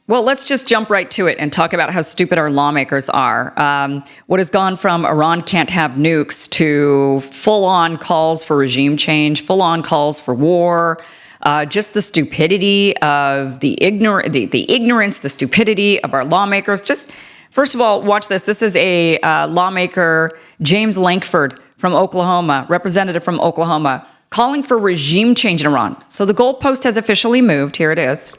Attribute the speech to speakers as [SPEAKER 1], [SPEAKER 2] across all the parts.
[SPEAKER 1] Well, let's just jump right to it and talk about how stupid our lawmakers are. What has gone from Iran can't have nukes to full-on calls for regime change, full-on calls for war, just the stupidity of the ignorance, the stupidity of our lawmakers. Just, first of all, watch this. This is a lawmaker, James Lankford from Oklahoma, representative from Oklahoma, calling for regime change in Iran. So the goalpost has officially moved. Here it is.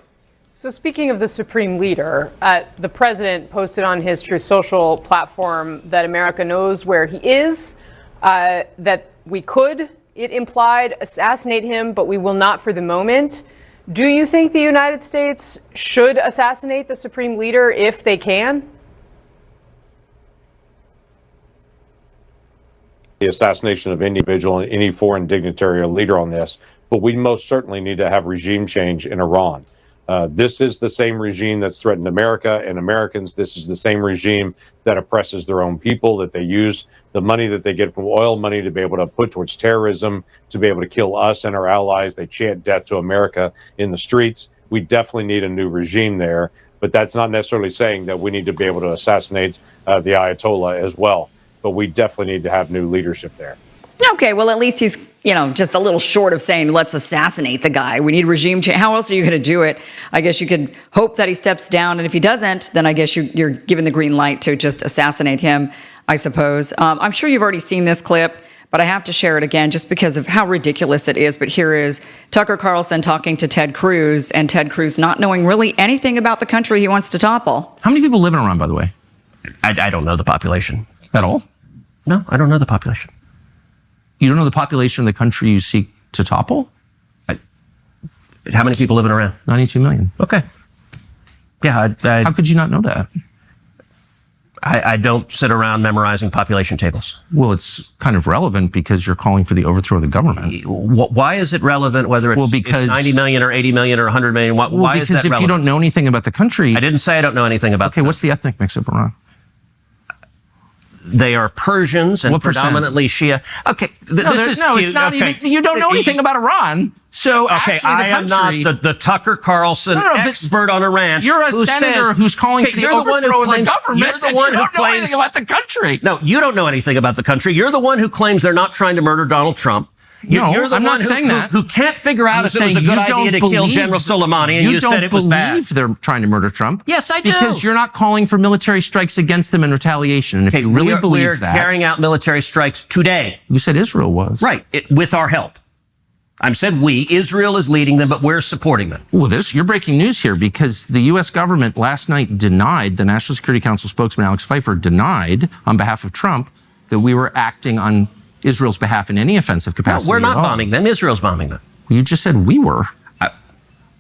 [SPEAKER 2] So speaking of the supreme leader, the president posted on his Truth Social platform that America knows where he is, that we could, it implied, assassinate him, but we will not for the moment. Do you think the United States should assassinate the supreme leader if they can?
[SPEAKER 3] The assassination of any individual, any foreign dignitary or leader on this, but we most certainly need to have regime change in Iran. This is the same regime that's threatened America and Americans. This is the same regime that oppresses their own people, that they use the money that they get from oil money to be able to put towards terrorism, to be able to kill us and our allies. They chant death to America in the streets. We definitely need a new regime there, but that's not necessarily saying that we need to be able to assassinate the Ayatollah as well. But we definitely need to have new leadership there.
[SPEAKER 1] Okay, well, at least he's, just a little short of saying, let's assassinate the guy. We need regime change. How else are you going to do it? I guess you could hope that he steps down. And if he doesn't, then I guess you're given the green light to just assassinate him, I suppose. I'm sure you've already seen this clip, but I have to share it again just because of how ridiculous it is. But here is Tucker Carlson talking to Ted Cruz, and Ted Cruz not knowing really anything about the country he wants to topple.
[SPEAKER 4] How many people live in Iran, by the way?
[SPEAKER 5] I don't know the population.
[SPEAKER 4] At all?
[SPEAKER 5] No, I don't know the population.
[SPEAKER 4] You don't know the population of the country you seek to topple?
[SPEAKER 5] How many people live in Iran?
[SPEAKER 4] 92 million.
[SPEAKER 5] Okay. Yeah,
[SPEAKER 4] How could you not know that?
[SPEAKER 5] I don't sit around memorizing population tables.
[SPEAKER 4] Well, it's kind of relevant because you're calling for the overthrow of the government.
[SPEAKER 5] Why is it relevant whether it's 90 million or 80 million or 100 million? Why is that relevant?
[SPEAKER 4] Because if you don't know anything about the country...
[SPEAKER 5] I didn't say I don't know anything about
[SPEAKER 4] Okay, what's the ethnic mix of Iran?
[SPEAKER 5] They are Persians and predominantly Shia. Okay,
[SPEAKER 4] it's not even. You don't know anything about Iran. So
[SPEAKER 5] okay, I am not the Tucker Carlson expert on Iran.
[SPEAKER 4] You're a senator who's calling for the overthrow of the government.
[SPEAKER 5] You're the one who
[SPEAKER 4] don't know anything about the country.
[SPEAKER 5] No, you don't know anything about the country. You're the one who claims they're not trying to murder Donald Trump. You're the
[SPEAKER 4] I'm
[SPEAKER 5] one
[SPEAKER 4] not saying that.
[SPEAKER 5] Who can't figure out if it was a good idea to kill General Soleimani, and you said it was bad.
[SPEAKER 4] You don't believe they're trying to murder Trump?
[SPEAKER 5] Yes, I do.
[SPEAKER 4] Because you're not calling for military strikes against them in retaliation. And if you really believe that...
[SPEAKER 5] We're carrying out military strikes today.
[SPEAKER 4] You said Israel was.
[SPEAKER 5] Right, with our help. I said we. Israel is leading them, but we're supporting them.
[SPEAKER 4] Well, you're breaking news here because the U.S. government last night denied, the National Security Council spokesman Alex Pfeiffer denied on behalf of Trump that we were acting on Israel's behalf in any offensive capacity.
[SPEAKER 5] No, we're not bombing them. Israel's bombing them.
[SPEAKER 4] You just said we were.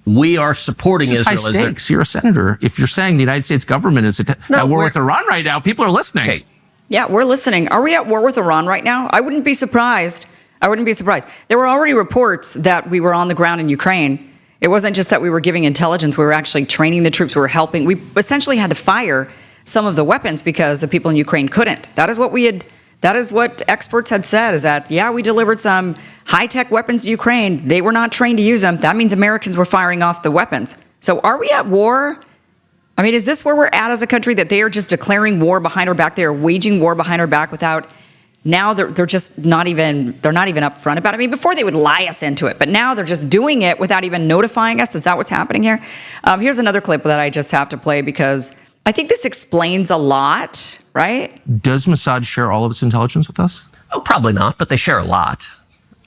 [SPEAKER 5] We are supporting
[SPEAKER 4] Israel.
[SPEAKER 5] Israel.
[SPEAKER 4] High stakes. You're a senator. If you're saying the United States government is at war with Iran right now, people are listening.
[SPEAKER 5] Okay.
[SPEAKER 1] Yeah, we're listening. Are we at war with Iran right now? I wouldn't be surprised. There were already reports that we were on the ground in Ukraine. It wasn't just that we were giving intelligence. We were actually training the troops. We were helping. We essentially had to fire some of the weapons because the people in Ukraine couldn't. That is what experts had said, is that, yeah, we delivered some high-tech weapons to Ukraine. They were not trained to use them. That means Americans were firing off the weapons. So are we at war? I mean, is this where we're at as a country, that they are just declaring war behind our back? They are waging war behind our back without... Now they're just not even upfront about it. I mean, before they would lie us into it, but now they're just doing it without even notifying us. Is that what's happening here? Here's another clip that I just have to play because I think this explains a lot, right?
[SPEAKER 4] Does Mossad share all of its intelligence with us?
[SPEAKER 5] Oh, probably not, but they share a lot.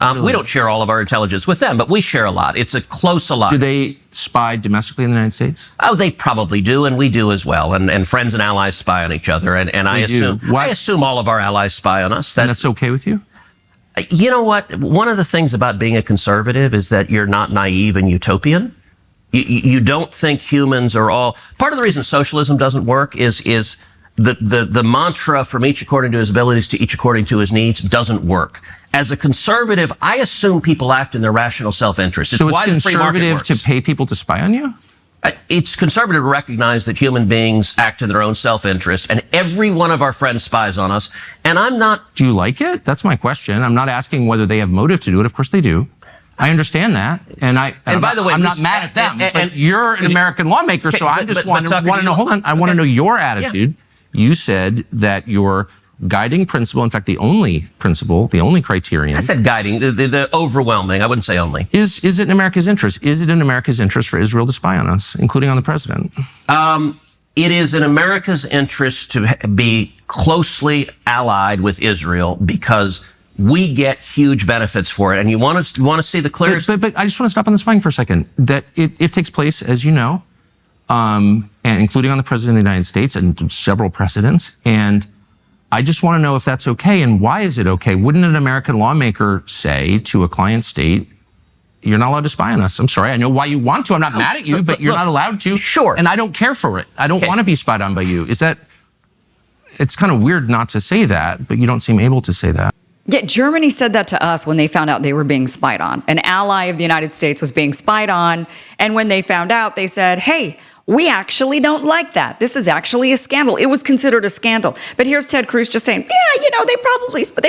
[SPEAKER 5] Really? We don't share all of our intelligence with them, but we share a lot. It's a close alliance.
[SPEAKER 4] Do they spy domestically in the United States?
[SPEAKER 5] Oh, they probably do, and we do as well. And friends and allies spy on each other. And I assume all of our allies spy on us.
[SPEAKER 4] And that's okay with you?
[SPEAKER 5] You know what? One of the things about being a conservative is that you're not naive and utopian. You don't think humans are all... Part of the reason socialism doesn't work is the mantra from each according to his abilities to each according to his needs doesn't work. As a conservative, I assume people act in their rational self-interest.
[SPEAKER 4] So it's conservative to pay people to spy on you?
[SPEAKER 5] It's conservative to recognize that human beings act in their own self-interest, and every one of our friends spies on us, and I'm not...
[SPEAKER 4] Do you like it? That's my question. I'm not asking whether they have motive to do it. Of course they do. I understand that, and
[SPEAKER 5] by the way,
[SPEAKER 4] I'm not mad at them. But you're an American lawmaker, so I just want to know. Hold on, I want to know your attitude. Yeah. You said that your guiding principle, in fact, the only principle, the only criterion.
[SPEAKER 5] I said guiding, the overwhelming. I wouldn't say only.
[SPEAKER 4] Is it in America's interest? Is it in America's interest for Israel to spy on us, including on the president?
[SPEAKER 5] It is in America's interest to be closely allied with Israel because we get huge benefits for it. And you want to see the clearest.
[SPEAKER 4] But I just want to stop on the spying for a second. That it takes place, as you know, and including on the president of the United States and several precedents. And I just want to know if that's okay and why is it okay? Wouldn't an American lawmaker say to a client state, you're not allowed to spy on us? I'm sorry. I know why you want to. I'm not mad at you, but you're not allowed to.
[SPEAKER 5] Sure.
[SPEAKER 4] And I don't care for it. I don't want to be spied on by you. It's kind of weird not to say that, but you don't seem able to say that.
[SPEAKER 1] Yeah, Germany said that to us when they found out they were being spied on. An ally of the United States was being spied on. And when they found out, they said, hey, we actually don't like that. This is actually a scandal. It was considered a scandal. But here's Ted Cruz just saying, yeah, they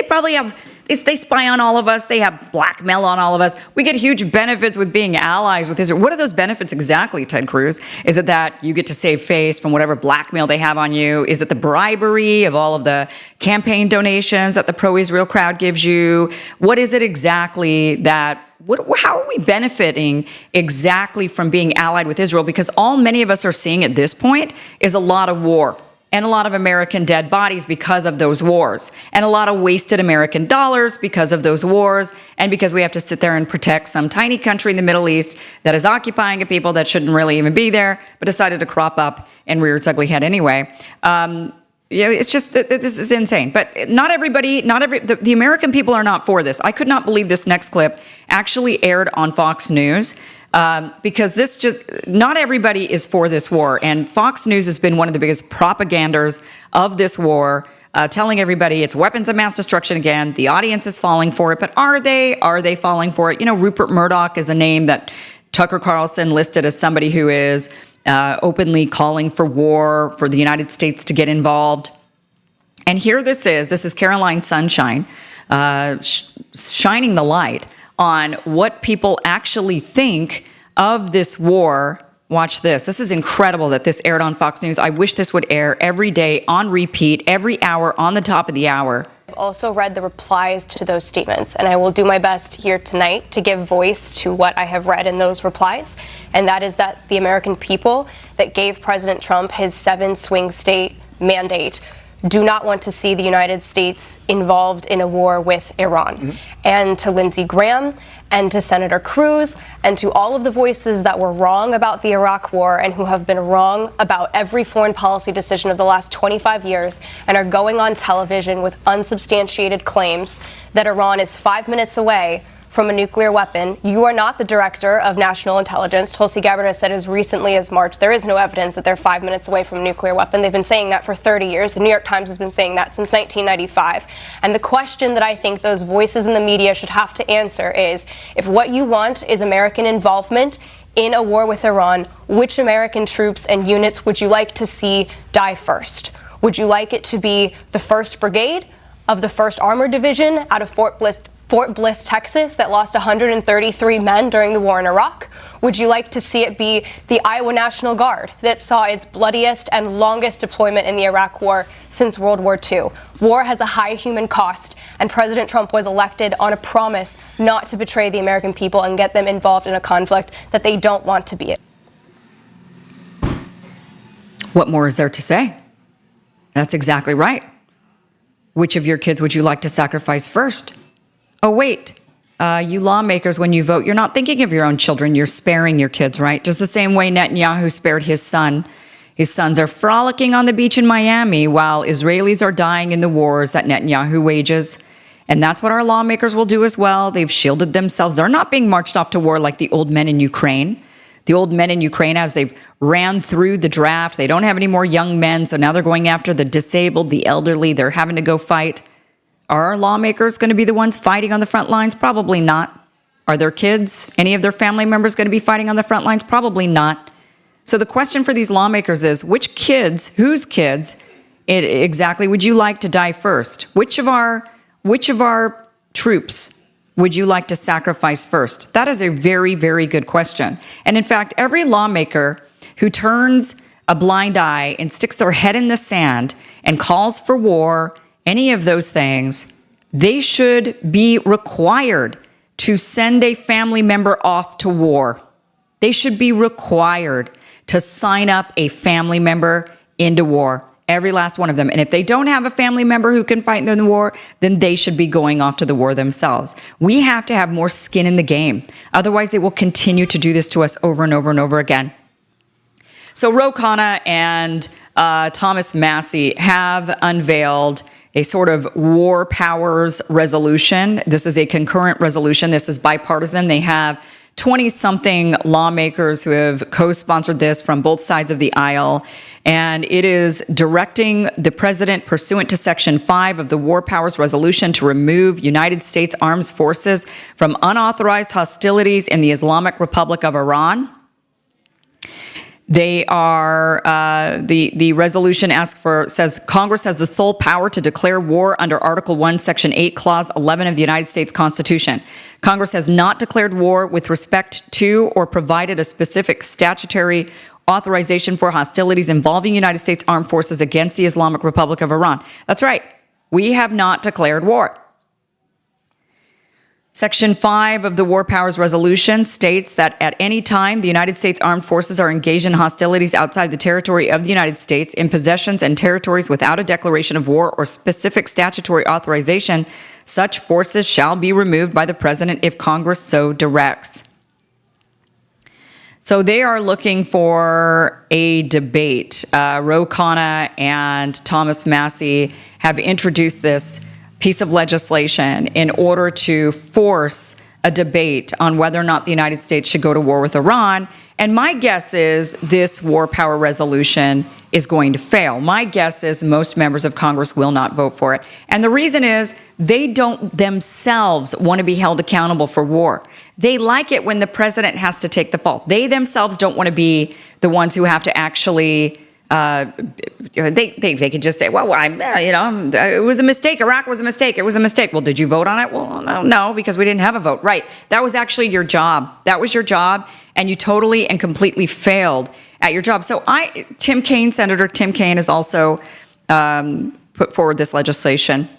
[SPEAKER 1] probably have, they spy on all of us. They have blackmail on all of us. We get huge benefits with being allies with Israel. What are those benefits exactly, Ted Cruz? Is it that you get to save face from whatever blackmail they have on you? Is it the bribery of all of the campaign donations that the pro-Israel crowd gives you? What is it exactly that how are we benefiting exactly from being allied with Israel? Because all many of us are seeing at this point is a lot of war and a lot of American dead bodies because of those wars and a lot of wasted American dollars because of those wars and because we have to sit there and protect some tiny country in the Middle East that is occupying a people that shouldn't really even be there, but decided to crop up and rear its ugly head anyway. It's just that this is insane. But the American people are not for this. I could not believe this next clip actually aired on Fox News because not everybody is for this war. And Fox News has been one of the biggest propaganders of this war, telling everybody it's weapons of mass destruction again. The audience is falling for it. But are they? Are they falling for it? You know, Rupert Murdoch is a name that Tucker Carlson listed as somebody who is openly calling for war, for the United States to get involved. And here this is Caroline Sunshine shining the light on what people actually think of this war. Watch this. This is incredible that this aired on Fox News. I wish this would air every day on repeat, every hour, on the top of the hour.
[SPEAKER 6] I've also read the replies to those statements, and I will do my best here tonight to give voice to what I have read in those replies, and that is that the American people that gave President Trump his 7 swing state mandate do not want to see the United States involved in a war with Iran. Mm-hmm. And to Lindsey Graham and to Senator Cruz and to all of the voices that were wrong about the Iraq war and who have been wrong about every foreign policy decision of the last 25 years and are going on television with unsubstantiated claims that Iran is 5 minutes away from a nuclear weapon. You are not the director of national intelligence. Tulsi Gabbard has said as recently as March, there is no evidence that they're 5 minutes away from a nuclear weapon. They've been saying that for 30 years. The New York Times has been saying that since 1995. And the question that I think those voices in the media should have to answer is, if what you want is American involvement in a war with Iran, which American troops and units would you like to see die first? Would you like it to be the 1st Brigade of the 1st Armored Division out of Fort Bliss, Texas, that lost 133 men during the war in Iraq? Would you like to see it be the Iowa National Guard that saw its bloodiest and longest deployment in the Iraq War since World War II? War has a high human cost, and President Trump was elected on a promise not to betray the American people and get them involved in a conflict that they don't want to be in.
[SPEAKER 1] What more is there to say? That's exactly right. Which of your kids would you like to sacrifice first? Oh, wait, you lawmakers, when you vote, you're not thinking of your own children. You're sparing your kids, right? Just the same way Netanyahu spared his son. His sons are frolicking on the beach in Miami while Israelis are dying in the wars that Netanyahu wages. And that's what our lawmakers will do as well. They've shielded themselves. They're not being marched off to war like the old men in Ukraine. The old men in Ukraine, as they've ran through the draft, they don't have any more young men. So now they're going after the disabled, the elderly. They're having to go fight. Are our lawmakers going to be the ones fighting on the front lines? Probably not. Are their kids, any of their family members, going to be fighting on the front lines? Probably not. So the question for these lawmakers is, which kids, whose kids exactly would you like to die first? Which of our troops would you like to sacrifice first? That is a very, very good question. And in fact, every lawmaker who turns a blind eye and sticks their head in the sand and calls for war, any of those things, they should be required to send a family member off to war. They should be required to sign up a family member into war. Every last one of them. And if they don't have a family member who can fight in the war, then they should be going off to the war themselves. We have to have more skin in the game. Otherwise, they will continue to do this to us over and over and over again. So Ro Khanna and Thomas Massie have unveiled a sort of war powers resolution. This is a concurrent resolution. This is bipartisan. They have 20-something lawmakers who have co-sponsored this from both sides of the aisle. And it is directing the president, pursuant to Section 5 of the War Powers Resolution, to remove United States Armed Forces from unauthorized hostilities in the Islamic Republic of Iran. They are, the resolution says Congress has the sole power to declare war under Article 1, Section 8, Clause 11 of the United States Constitution. Congress has not declared war with respect to or provided a specific statutory authorization for hostilities involving United States Armed Forces against the Islamic Republic of Iran. That's right. We have not declared war. Section 5 of the War Powers Resolution states that at any time the United States Armed Forces are engaged in hostilities outside the territory of the United States in possessions and territories without a declaration of war or specific statutory authorization, such forces shall be removed by the president if Congress so directs. So they are looking for a debate. Ro Khanna and Thomas Massie have introduced this piece of legislation in order to force a debate on whether or not the United States should go to war with Iran. And my guess is this war power resolution is going to fail. My guess is most members of Congress will not vote for it. And the reason is they don't themselves want to be held accountable for war. They like it when the president has to take the fault. They themselves don't want to be the ones who have to actually they could just say, well, it was a mistake. Iraq was a mistake. It was a mistake. Well, did you vote on it? Well, no, because we didn't have a vote. Right. That was actually your job. That was your job. And you totally and completely failed at your job. So Senator Tim Kaine has also put forward this legislation.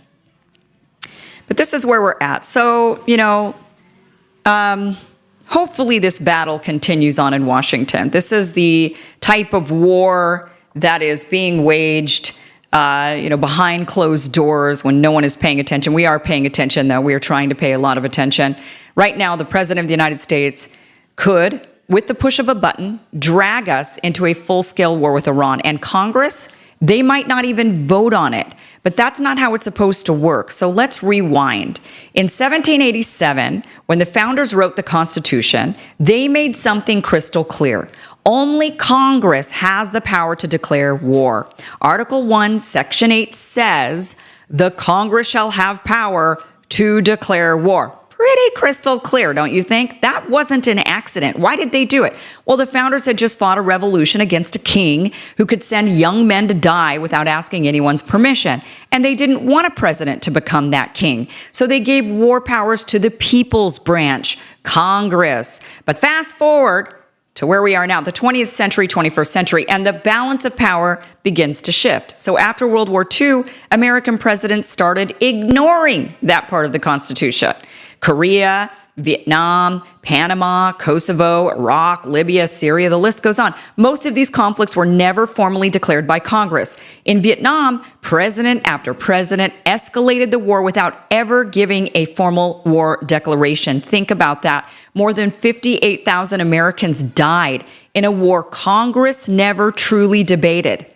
[SPEAKER 1] But this is where we're at. So, hopefully this battle continues on in Washington. This is the type of war that is being waged, behind closed doors when no one is paying attention. We are paying attention, though. We are trying to pay a lot of attention. Right now, the president of the United States could, with the push of a button, drag us into a full-scale war with Iran. And Congress, they might not even vote on it. But that's not how it's supposed to work. So let's rewind. In 1787, when the founders wrote the Constitution, they made something crystal clear. Only Congress has the power to declare war. Article 1, Section 8 says, the Congress shall have power to declare war. Pretty crystal clear, don't you think? That wasn't an accident. Why did they do it? Well, the founders had just fought a revolution against a king who could send young men to die without asking anyone's permission. And they didn't want a president to become that king. So they gave war powers to the people's branch, Congress. But fast forward to where we are now, the 20th century, 21st century, and the balance of power begins to shift. So after World War II, American presidents started ignoring that part of the Constitution. Korea, Vietnam, Panama, Kosovo, Iraq, Libya, Syria, the list goes on. Most of these conflicts were never formally declared by Congress. In Vietnam, president after president escalated the war without ever giving a formal war declaration. Think about that. More than 58,000 Americans died in a war Congress never truly debated.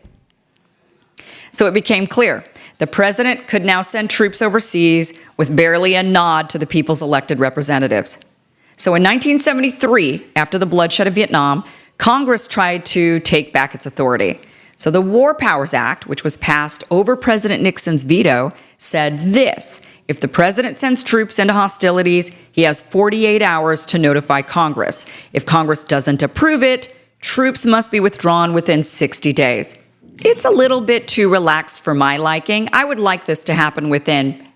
[SPEAKER 1] So it became clear. The president could now send troops overseas with barely a nod to the people's elected representatives. So in 1973, after the bloodshed of Vietnam, Congress tried to take back its authority. So the War Powers Act, which was passed over President Nixon's veto, said this: if the president sends troops into hostilities, he has 48 hours to notify Congress. If Congress doesn't approve it, troops must be withdrawn within 60 days. It's a little bit too relaxed for my liking. I would like this to happen within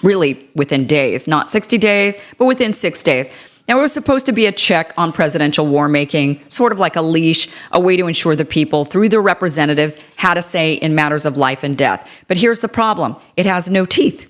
[SPEAKER 1] really within days, not 60 days, but within 6 days. Now, it was supposed to be a check on presidential war making, sort of like a leash, a way to ensure the people, through their representatives, had a say in matters of life and death. But here's the problem. It has no teeth.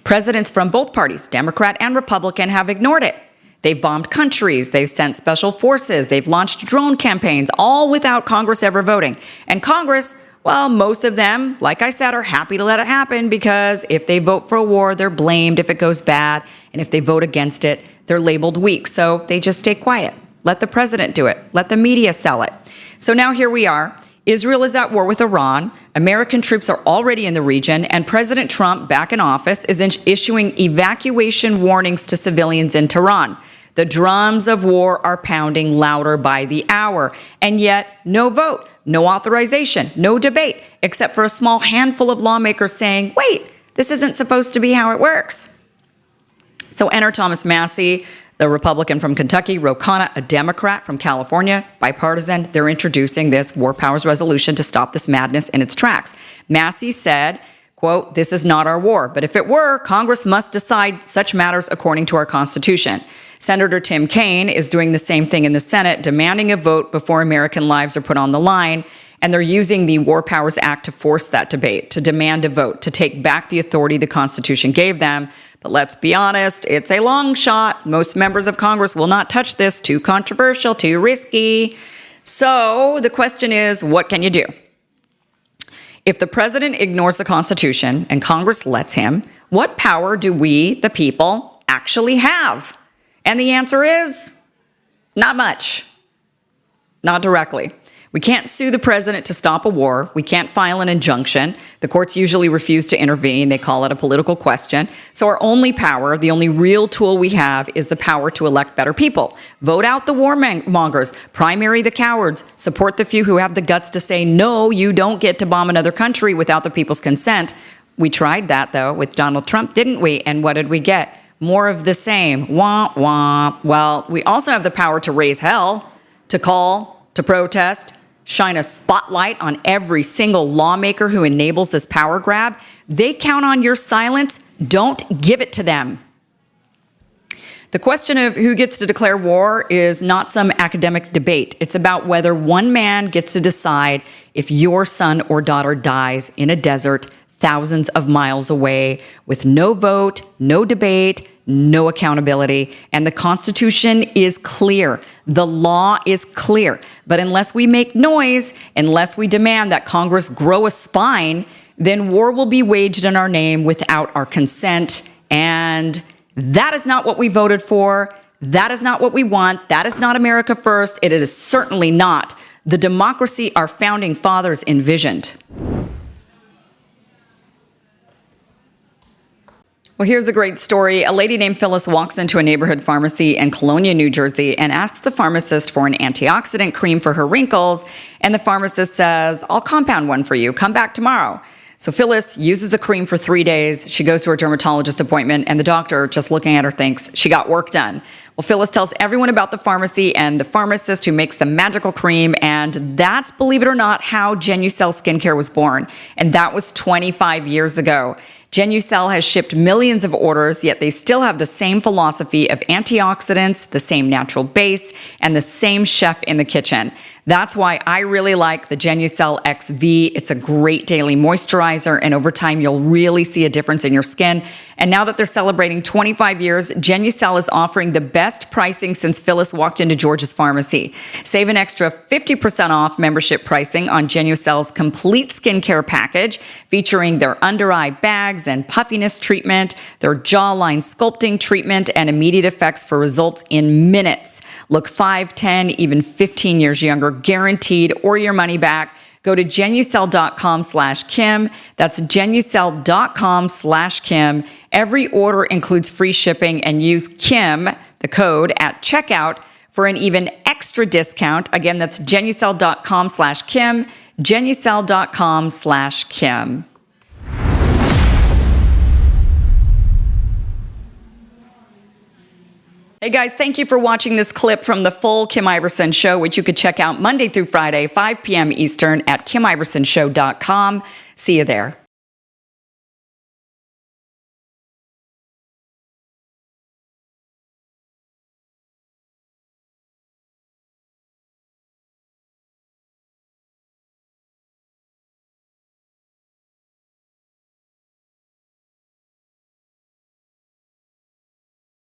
[SPEAKER 1] Presidents from both parties, Democrat and Republican, have ignored it. They've bombed countries, they've sent special forces, they've launched drone campaigns, all without Congress ever voting. And Congress, well, most of them, like I said, are happy to let it happen because if they vote for a war, they're blamed if it goes bad. And if they vote against it, they're labeled weak. So they just stay quiet. Let the president do it. Let the media sell it. So now here we are. Israel is at war with Iran. American troops are already in the region. And President Trump, back in office, is issuing evacuation warnings to civilians in Tehran. The drums of war are pounding louder by the hour. And yet, no vote, no authorization, no debate, except for a small handful of lawmakers saying, wait, this isn't supposed to be how it works. So enter Thomas Massie, the Republican from Kentucky, Ro Khanna, a Democrat from California, bipartisan. They're introducing this war powers resolution to stop this madness in its tracks. Massie said, quote, "This is not our war, but if it were, Congress must decide such matters according to our Constitution." Senator Tim Kaine is doing the same thing in the Senate, demanding a vote before American lives are put on the line. And they're using the War Powers Act to force that debate, to demand a vote, to take back the authority the Constitution gave them. But let's be honest, it's a long shot. Most members of Congress will not touch this. Too controversial, too risky. So the question is, what can you do? If the president ignores the Constitution and Congress lets him, what power do we, the people, actually have? And the answer is not much. Not directly. We can't sue the president to stop a war. We can't file an injunction. The courts usually refuse to intervene. They call it a political question. So our only power, the only real tool we have, is the power to elect better people. Vote out the warmongers, primary the cowards, support the few who have the guts to say, no, you don't get to bomb another country without the people's consent. We tried that, though, with Donald Trump, didn't we? And what did we get? More of the same. Wah, wah. Well, we also have the power to raise hell, to call, to protest, shine a spotlight on every single lawmaker who enables this power grab. They count on your silence. Don't give it to them. The question of who gets to declare war is not some academic debate. It's about whether one man gets to decide if your son or daughter dies in a desert thousands of miles away with no vote, no debate, no accountability. And the Constitution is clear. The law is clear. But unless we make noise, unless we demand that Congress grow a spine, then war will be waged in our name without our consent. And that is not what we voted for. That is not what we want. That is not America first. It is certainly not the democracy our founding fathers envisioned. Well, here's a great story. A lady named Phyllis walks into a neighborhood pharmacy in Colonia, New Jersey, and asks the pharmacist for an antioxidant cream for her wrinkles. And the pharmacist says, I'll compound one for you. Come back tomorrow. So Phyllis uses the cream for 3 days. She goes to her dermatologist appointment, and the doctor, just looking at her, thinks she got work done. Well, Phyllis tells everyone about the pharmacy and the pharmacist who makes the magical cream, and that's, believe it or not, how Genuisell skincare was born. And that was 25 years ago. Genuisell has shipped millions of orders, yet they still have the same philosophy of antioxidants, the same natural base, and the same chef in the kitchen. That's why I really like the Genuisell XV. It's a great daily moisturizer, and over time, you'll really see a difference in your skin. And now that they're celebrating 25 years, Genuisell is offering the best pricing since Phyllis walked into George's Pharmacy. Save an extra 50% off membership pricing on Genuisell's complete skincare package, featuring their under-eye bags and puffiness treatment, their jawline sculpting treatment, and immediate effects for results in minutes. Look 5, 10, even 15 years younger, guaranteed, or your money back. Go to Genuisell.com/Kim. That's Genuisell.com/Kim. Every order includes free shipping, and use Kim, the code, at checkout for an even extra discount. Again, that's Genuisell.com/Kim. Genuisell.com/Kim. Hey guys, thank you for watching this clip from the full Kim Iversen Show, which you could check out Monday through Friday, 5 p.m. Eastern at KimIversonShow.com. See you there.